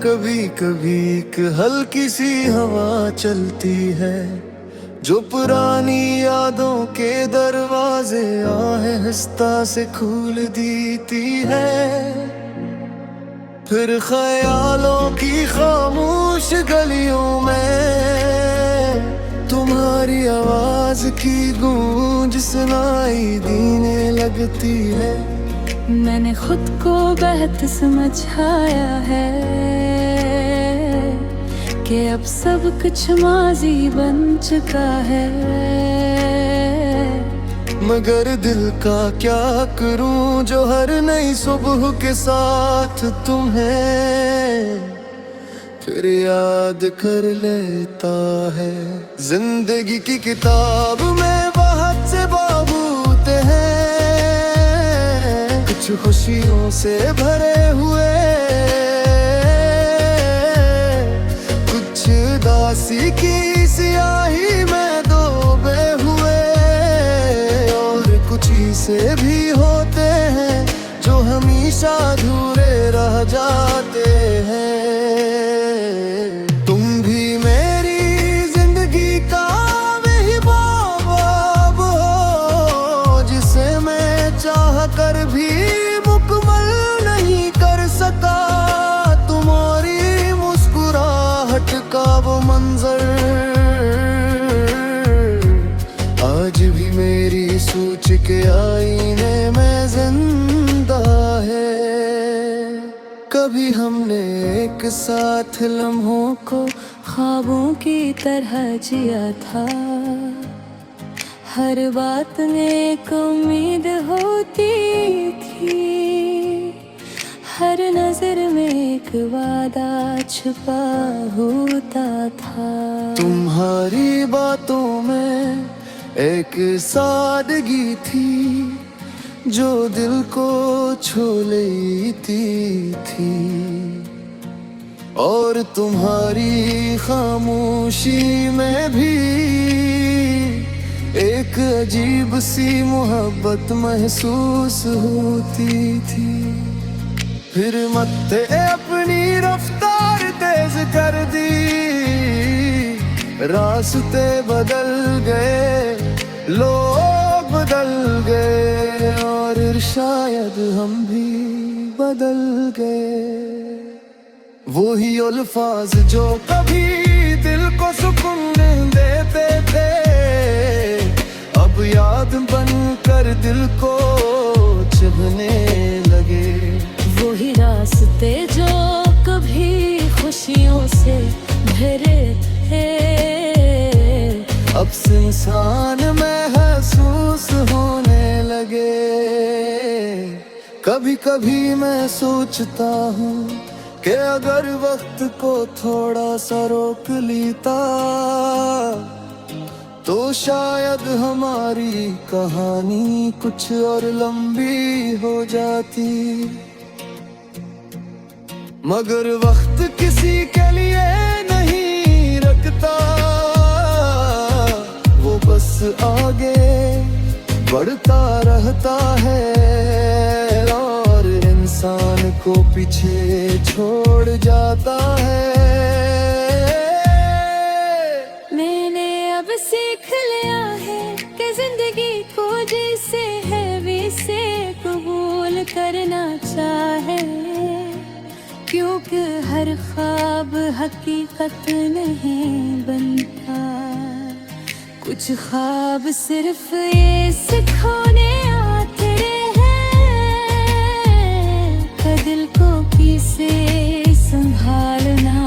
कभी कभी एक हल्की सी हवा चलती है जो पुरानी यादों के दरवाजे आहिस्ता से खोल देती है। फिर ख्यालों की खामोश गलियों में तुम्हारी आवाज की गूंज सुनाई देने लगती है। मैंने खुद को बेहद समझाया है कि अब सब कुछ माजी बन चुका है, मगर दिल का क्या करूं जो हर नई सुबह के साथ तुम्हें फिर याद कर लेता है। जिंदगी की किताब में बहुत से बाब होते हैं, कुछ खुशियों से भरे हुए, कुछ दासी की स्याही में डूबे हुए, और कुछ से भी होते हैं जो हमेशा अधूरे रह जाते हैं। तुम भी मेरी जिंदगी का वही बाब हो जिसे मैं चाह कर भी मुकम्मल नहीं कर सका। तुम्हारी मुस्कुराहट का वो मंजर आज भी मेरी सोच के आईने में जिंदा है। कभी हमने एक साथ लम्हों को ख्वाबों की तरह जिया था, हर बात में एक उम्मीद होती थी, हर नजर में एक वादा छुपा होता था। तुम्हारी बातों में एक सादगी थी जो दिल को छू लेती थी, और तुम्हारी खामोशी में भी एक अजीब सी मोहब्बत महसूस होती थी। फिर मत्ते अपनी रफ्तार तेज कर दी, रास्ते बदल गए, लोग बदल गए, और शायद हम भी बदल गए। वही अल्फाज जो कभी दिल को सुकून देते थे, अब याद बनकर दिल को चुभने लगे। वही रास्ते जो कभी खुशियों से भरे थे, अब सुनसान महसूस होने लगे। कभी कभी मैं सोचता हूँ कि अगर वक्त को थोड़ा सा रोक लेता तो शायद हमारी कहानी कुछ और लंबी हो जाती। मगर वक्त किसी के लिए नहीं रुकता, वो बस आगे बढ़ता रहता है और इंसान को पीछे छोड़ जाता है। मैंने अब सीख लिया है कि जिंदगी को जैसे है वैसे कबूल करना चाहे, क्योंकि हर ख्वाब हकीकत नहीं बनता। कुछ ख्वाब सिर्फ ये सिखाने आते हैं कि दिल को किसे संभालना।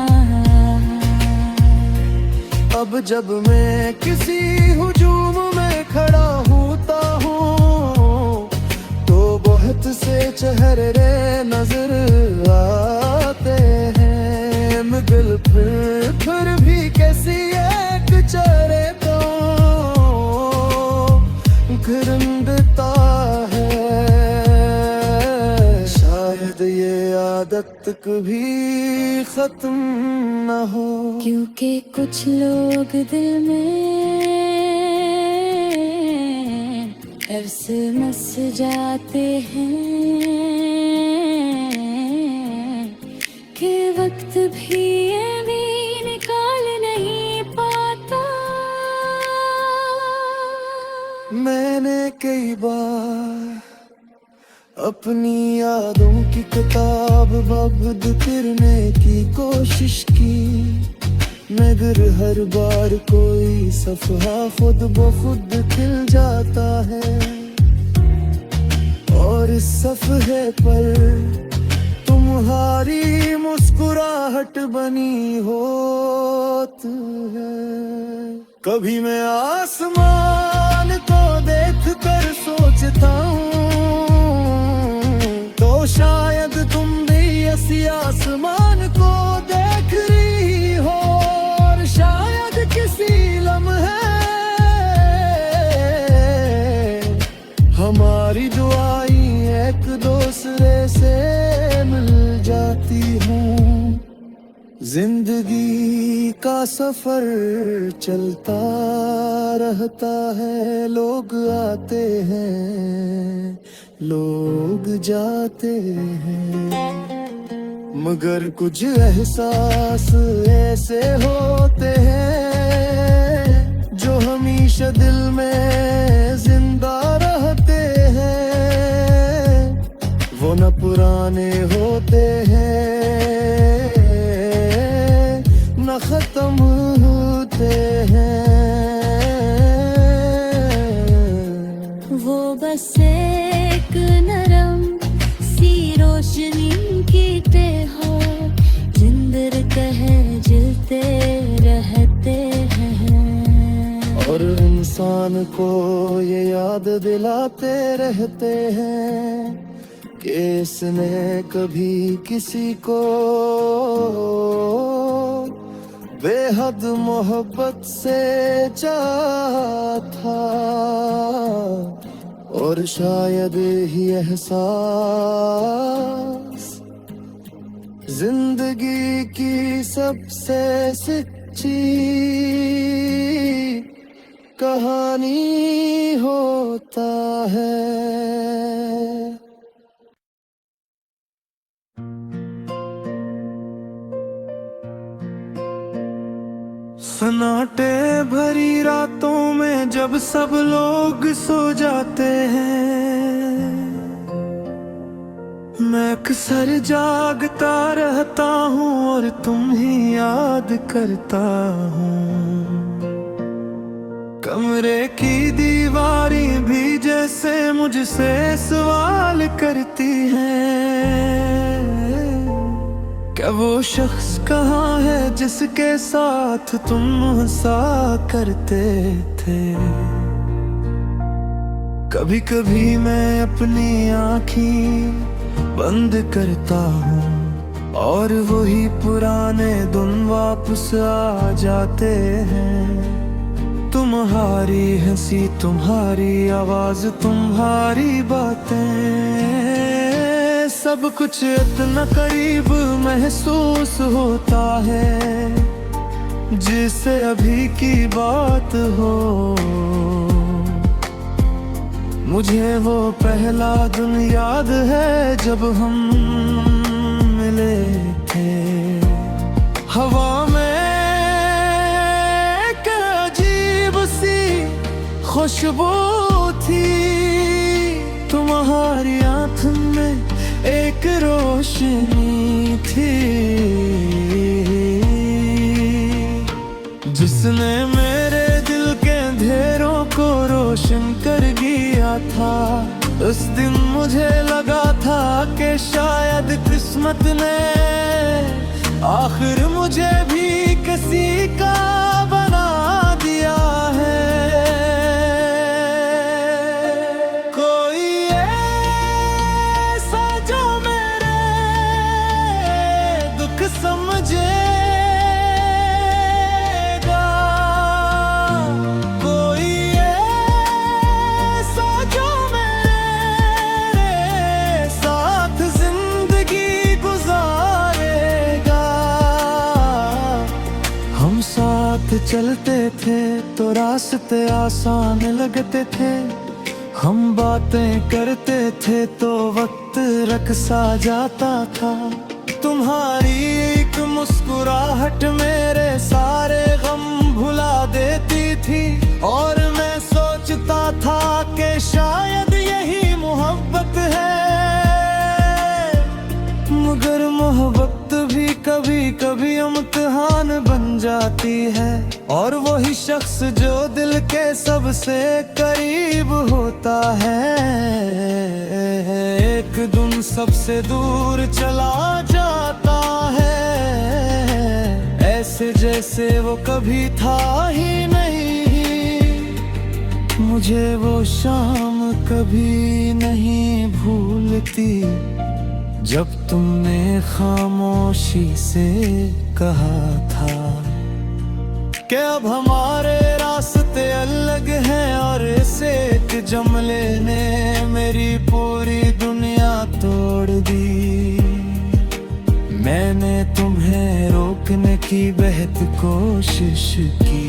अब जब मैं किसी हुजूम में खड़ा होता हूँ तो बहुत से चेहरे नजर आते हैं, मगर फिर भी कैसी एक चेहरे तो घिरंदता है। शायद ये आदत कभी खत्म न हो, क्योंकि कुछ लोग दिल में ऐसे मस जाते हैं के वक्त भी ये भी निकाल नहीं पाता। मैंने कई बार अपनी यादों की किताब बबूद करने की कोशिश की, मगर हर बार कोई सफ़हा खुद ब खुद खिल जाता है। और इस सफ़हे पर तुम्हारी मुस्कुराहट बनी होती है। कभी मैं आसमान को देख कर सोचता हूँ, तो शायद तुम भी इसी आसमान को देख रही हो। और शायद किसी लम्हे हमारी दुआएं एक दूसरे से मिल जाती हूँ। जिंदगी का सफर चलता रहता है, लोग आते हैं लोग जाते हैं, मगर कुछ एहसास ऐसे होते हैं जो हमेशा दिल में जिंदा रहते हैं। वो न पुराने होते हैं न खत्म होते हैं, वो बस एक नरम सी रोशनी की तरह जिंदर कह जलते रहते हैं। और इंसान को ये याद दिलाते रहते हैं कि इसने कभी किसी को बेहद मोहब्बत से चाहा था। और शायद ही एहसास जिंदगी की सबसे सच्ची कहानी होता है। सन्नाटे भरी रातों में जब सब लोग सो जाते हैं, मैं अक्सर जागता रहता हूँ और तुम ही याद करता हूँ। कमरे की दीवारें भी जैसे मुझसे सवाल करती हैं, क्या वो शख्स कहाँ है जिसके साथ तुम हंसा करते थे। कभी कभी मैं अपनी आँखें बंद करता हूँ और वही पुराने दिन वापस आ जाते हैं। तुम्हारी हंसी, तुम्हारी आवाज, तुम्हारी बातें, सब कुछ इतना करीब महसूस होता है जिसे अभी की बात हो। मुझे वो पहला दिन याद है जब हम मिले थे। हवा में एक अजीब सी खुशबू थी, तुम्हारी आँख में एक रोशनी थी जिसने मेरे दिल के अंधेरों को रोशन कर दिया था। उस दिन मुझे लगा था कि शायद किस्मत ने आखिर मुझे भी किसी का बना दिया है। चलते थे तो रास्ते आसान लगते थे, हम बातें करते थे तो वक्त रख सा जाता था। तुम्हारी एक मुस्कुराहट मेरे सारे गम भुला देती थी। और मैं सोचता था कि शायद यही मोहब्बत है, मगर मोहब्बत भी कभी कभी इम्तिहान बन जाती है। और वही शख्स जो दिल के सबसे करीब होता है, एक दिन सबसे दूर चला जाता है। ऐसे जैसे वो कभी था ही नहीं, मुझे वो शाम कभी नहीं भूलती, जब तुमने खामोशी से कहा था कि अब हमारे रास्ते अलग हैं। और इस एक जुमले ने मेरी पूरी दुनिया तोड़ दी। मैंने तुम्हें रोकने की बेहद कोशिश की,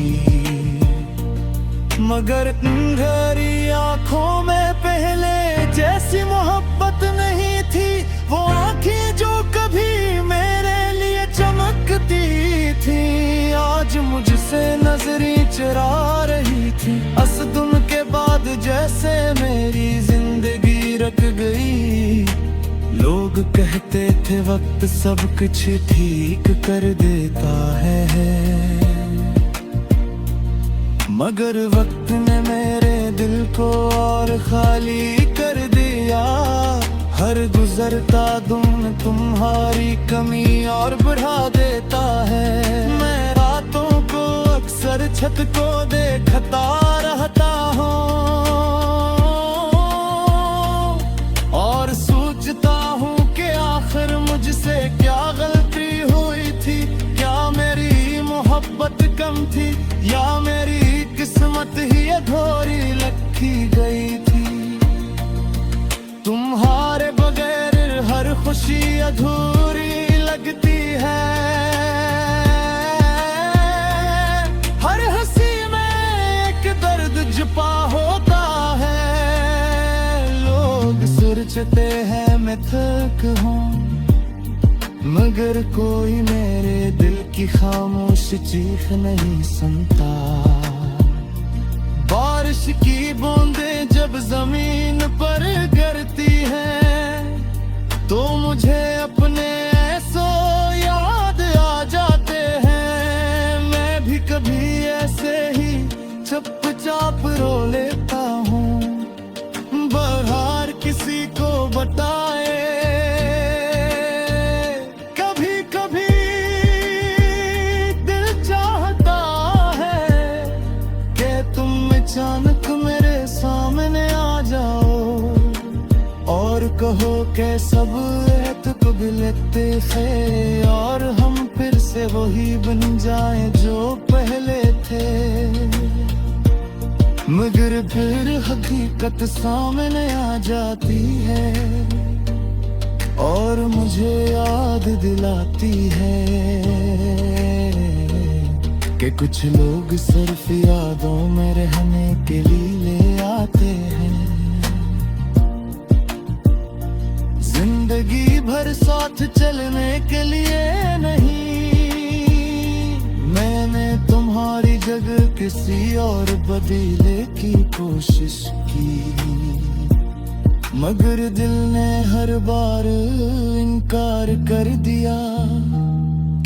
मगर तुम्हारी आंखों में पहले जैसी मोहब्बत नहीं थी। वो आंखें जो कभी मेरे लिए चमकती थी, आज मुझसे नजरें चुरा रही थी। असदुन के बाद जैसे मेरी जिंदगी रख गई। लोग कहते थे वक्त सब कुछ ठीक कर देता है, मगर वक्त ने मेरे दिल को और खाली कर दिया। हर गुजरता दिन तुम्हारी कमी और बढ़ा देता है। मैं रातों को अक्सर छत को देखता रहता हूँ और सोचता हूँ कि आखिर मुझसे क्या गलती हुई थी। क्या मेरी मोहब्बत कम थी, या मेरी किस्मत ही अधूरी लिखी गई थी। तुम्हारे बगैर हर खुशी अधूरी लगती है। हर हंसी में एक दर्द छुपा होता है। लोग सोचते हैं मैं थक हूँ, मगर कोई मेरे दिल की खामोश चीख नहीं सुनता। बारिश की बूंदें जब जमीन पर गिरती हैं, तो मुझे अपने ऐसो याद आ जाते हैं। मैं भी कभी ऐसे ही चुपचाप रो लेता हूँ, बहार किसी को बताए। कभी कभी दिल चाहता है कि तुम अचानक मेरे सामने आ जाओ और कहो कि सब तो बिलते थे, और हम फिर से वही बन जाएं जो पहले थे। मगर फिर हकीकत सामने आ जाती है और मुझे याद दिलाती है कि कुछ लोग सिर्फ यादों में रहने के लिए ले आते हैं। जिंदगी भर साथ चलने के लिए नहीं। मैंने तुम्हारी जगह किसी और बदले की कोशिश की, मगर दिल ने हर बार इनकार कर दिया।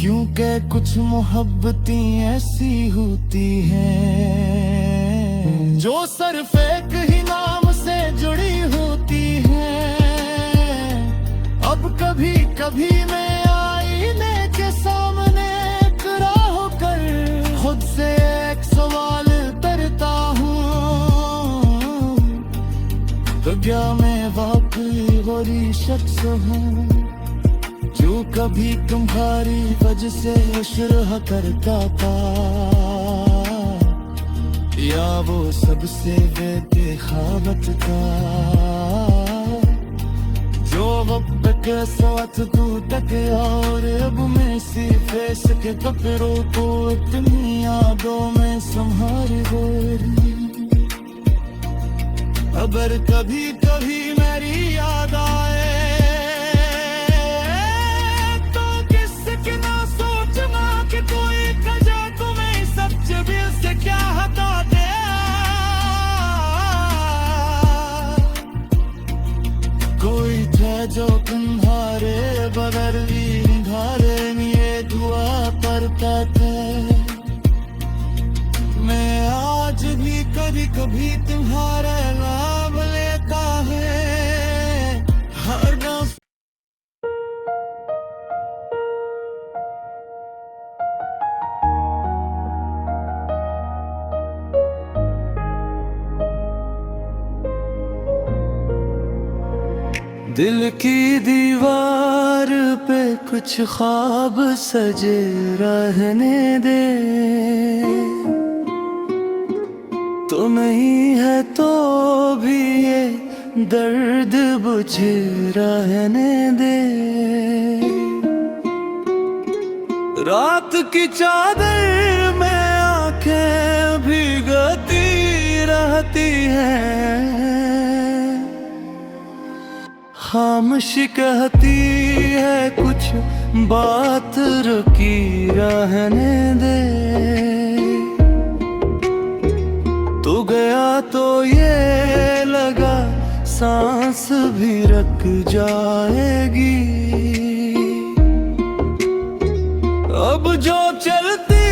क्योंकि कुछ मोहब्बतें ऐसी होती हैं जो सिर्फ एक ही नाम से जुड़ी होती हैं। अब कभी कभी मैं आईने के सामने खड़ा होकर खुद से एक सवाल करता हूँ, तो क्या मैं वाकई वही शख्स हूँ जो कभी तुम्हारी वजह से इश्क करता था, या वो सबसे बेखाबत था जो वक्त के साथ टूट गया। और अब मैं सी फेस के कपड़ों को इतनी यादों में संभाल रही। अगर कभी कभी मेरी याद आए तो कभी तुम्हारा लाभ लेता है हर गाँव। दिल की दीवार पे कुछ ख्वाब सजे रहने दे, तो नहीं है तो भी ये दर्द बुझे रहने दे। रात की चादर में आंखें भीगती रहती हैं, खामोशी कहती है कुछ बात रुकी रहने दे। तू गया तो ये लगा सांस भी रुक जाएगी। अब जो चलती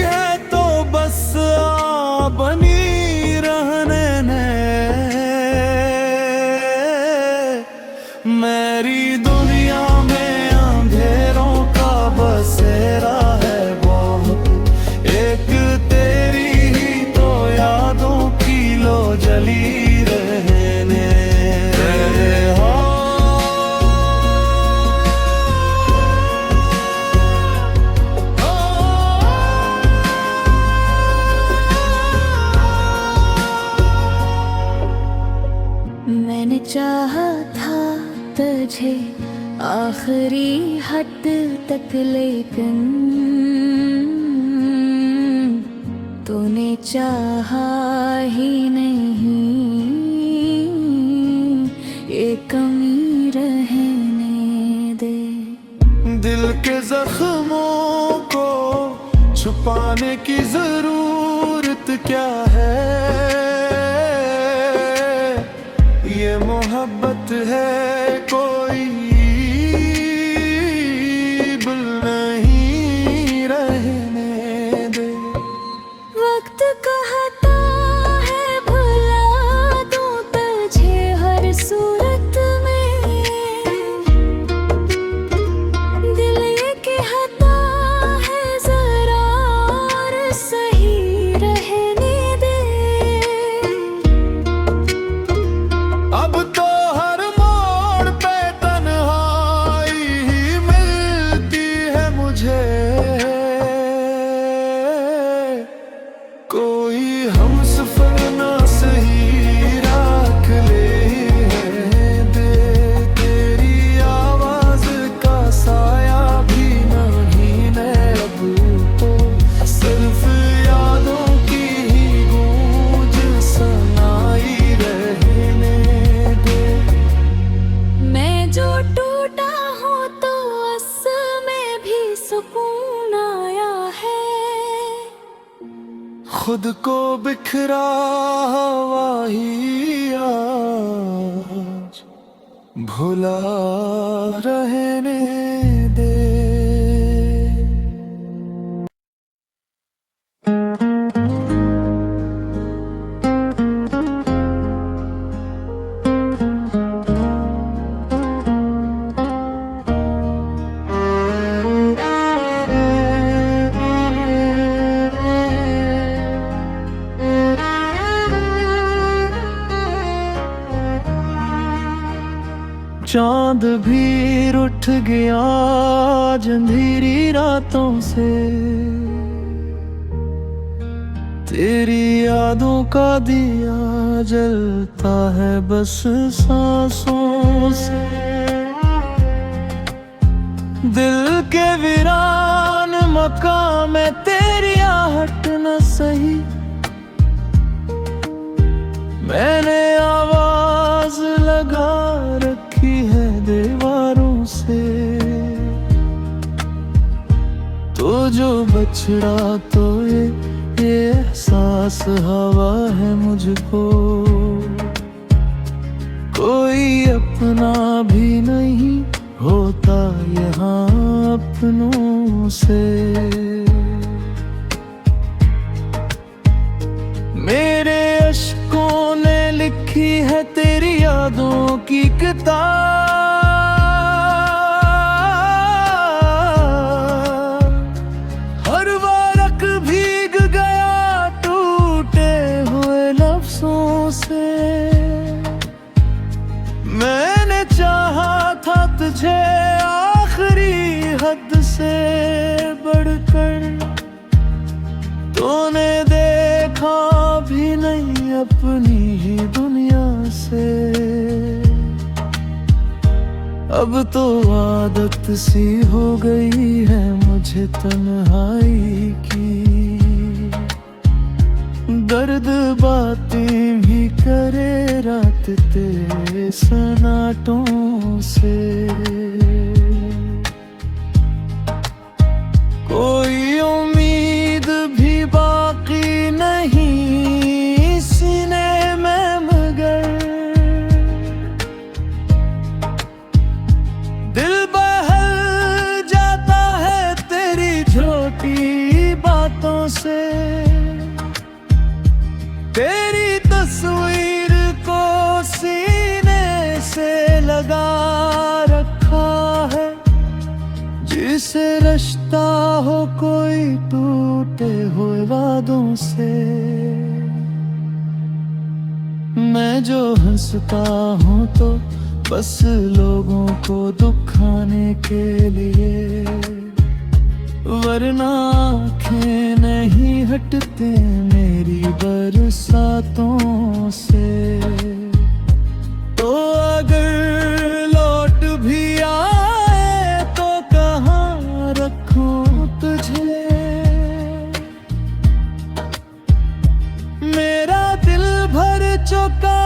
है तो बस आ बनी रहने ने। मेरी दुनिया में अंधेरों का बसेरा है बहुत, एक तेरी ही तो यादों की लो जली रहने हो। मैंने चाहा था तुझे आखिरी हद तक, लेकिन तूने चाहा ही नहीं ये कमी रहने दे। दिल के जख्मों को छुपाने की जरूरत क्या है, ये मोहब्बत है कोई भूल नहीं रहने दे। वक्त कहता है भुला दूं तुझे हर सूरत में, दिल ये कहता है जरा और सही रहने दे। अब तो हर मोड़ पे तन्हाई ही मिलती है मुझे, कोई हमसफर ना सही राख ले दे। तेरी आवाज का साया भी नहीं है अब तो, सिर्फ यादों की ही गूंज सुनाई रहने दे। मैं जो टूटा हूँ तो उसमें भी सुकून आया है। खुद को बिखरा हुआ ही आज भुला रहने दे। चांद भी रूठ गया आज अंधेरी रातों से, तेरी यादों का दिया जलता है बस सांसों से। दिल के वीरान मकाम में तेरी आहट न सही, मैंने आवाज लगा रखी है दीवारों से। तो जो बछड़ा तो ये एहसास हवा है मुझको, कोई अपना भी नहीं होता यहाँ अपनों से। मेरे अशकों ने लिखी है तेरी यादों की किताब। हर वारक भीग गया टूटे हुए लफ्जों से। मैंने चाहा था तुझे आखिरी हद से बढ़कर, तूने देखा भी नहीं अपनी ही दुनिया से। अब तो आदत सी हो गई है मुझे तन्हाई की, दर्द बातें भी करे रात तेरे सन्नाटों से। कोई उम्मीद भी बाकी नहीं सीने में, मगर दिल बहल जाता है तेरी छोटी बातों से। तेरी तस्वीर को सीने से लगा रखा है, जिसे रास्ता हो कोई टूटे हुए वादों से। मैं जो हंसता हूँ तो बस लोगों को दुखाने के लिए, वरना आँखें नहीं हटते मेरी बरसातों से। तो अगर लौट भी आए तो कहाँ रखूं तुझे, मेरा दिल भर चुका